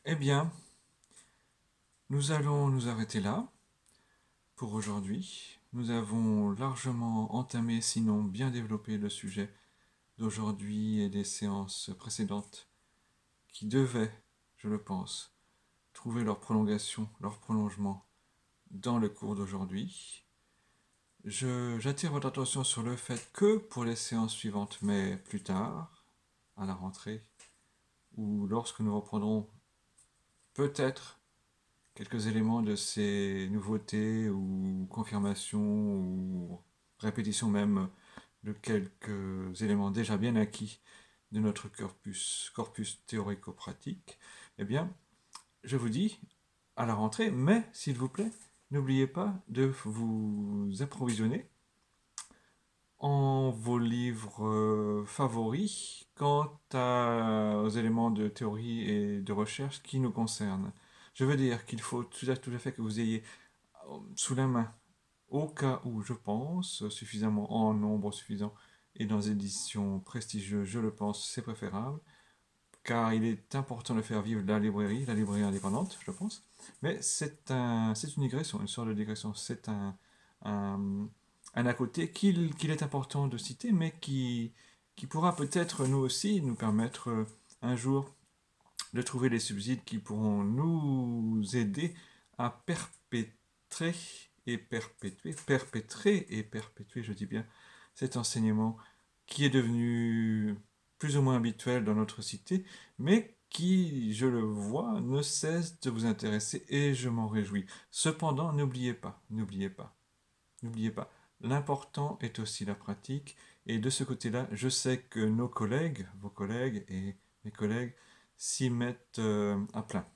Eh bien, nous allons nous arrêter là pour aujourd'hui. Nous avons largement entamé, sinon bien développé le sujet d'aujourd'hui et des séances précédentes qui devaient, je le pense, trouver leur prolongation, leur prolongement dans le cours d'aujourd'hui. J'attire votre attention sur le fait que pour les séances suivantes, mais plus tard, à la rentrée, ou lorsque nous reprendrons peut-être quelques éléments de ces nouveautés ou confirmations ou répétitions même de quelques éléments déjà bien acquis de notre corpus théorico-pratique, eh bien, je vous dis à la rentrée, mais s'il vous plaît, n'oubliez pas de vous approvisionner en vos livres favoris quant aux éléments de théorie et de recherche qui nous concernent. Je veux dire qu'il faut tout à fait que vous ayez sous la main, au cas où, je pense, suffisamment en nombre suffisant et dans des éditions prestigieuses, je le pense, c'est préférable, car il est important de faire vivre la librairie indépendante, je pense. Mais c'est une digression, une sorte de digression. C'est un, un à côté qu'il est important de citer, mais qui pourra peut-être nous aussi nous permettre un jour de trouver les subsides qui pourront nous aider à perpétrer, je dis bien, cet enseignement qui est devenu plus ou moins habituel dans notre cité, mais qui, je le vois, ne cesse de vous intéresser et je m'en réjouis. Cependant, n'oubliez pas, l'important est aussi la pratique et de ce côté-là, je sais que nos collègues, vos collègues et mes collègues s'y mettent à plein.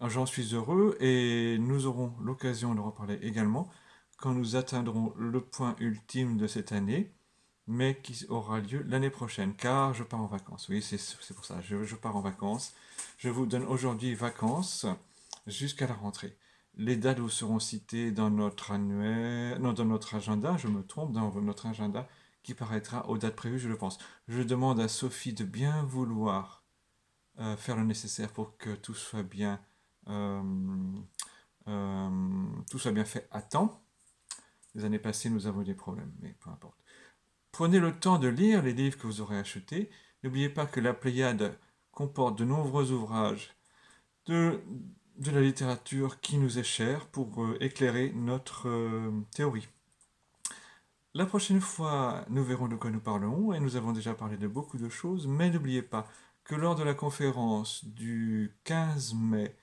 J'en suis heureux et nous aurons l'occasion de reparler également quand nous atteindrons le point ultime de cette année, mais qui aura lieu l'année prochaine, car je pars en vacances. Oui, c'est pour ça, je pars en vacances. Je vous donne aujourd'hui vacances jusqu'à la rentrée. Les dates vous seront citées dans notre annuaire, non, dans notre agenda, je me trompe, dans notre agenda qui paraîtra aux dates prévues, je le pense. Je demande à Sophie de bien vouloir faire le nécessaire pour que euh, tout soit bien fait à temps. Les années passées, nous avons eu des problèmes, mais peu importe. Prenez le temps de lire les livres que vous aurez achetés. N'oubliez pas que la Pléiade comporte de nombreux ouvrages de, de la littérature qui nous est chère pour éclairer notre théorie. La prochaine fois, nous verrons de quoi nous parlerons et nous avons déjà parlé de beaucoup de choses, mais n'oubliez pas que lors de la conférence du 15 mai,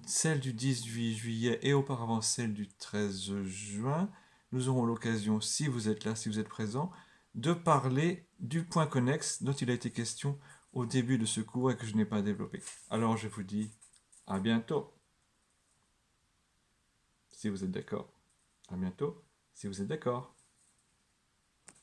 celle du 18 juillet et auparavant celle du 13 juin, nous aurons l'occasion, si vous êtes là, si vous êtes présent, de parler du point connexe dont il a été question au début de ce cours et que je n'ai pas développé. Alors je vous dis à bientôt, si vous êtes d'accord. À bientôt, si vous êtes d'accord.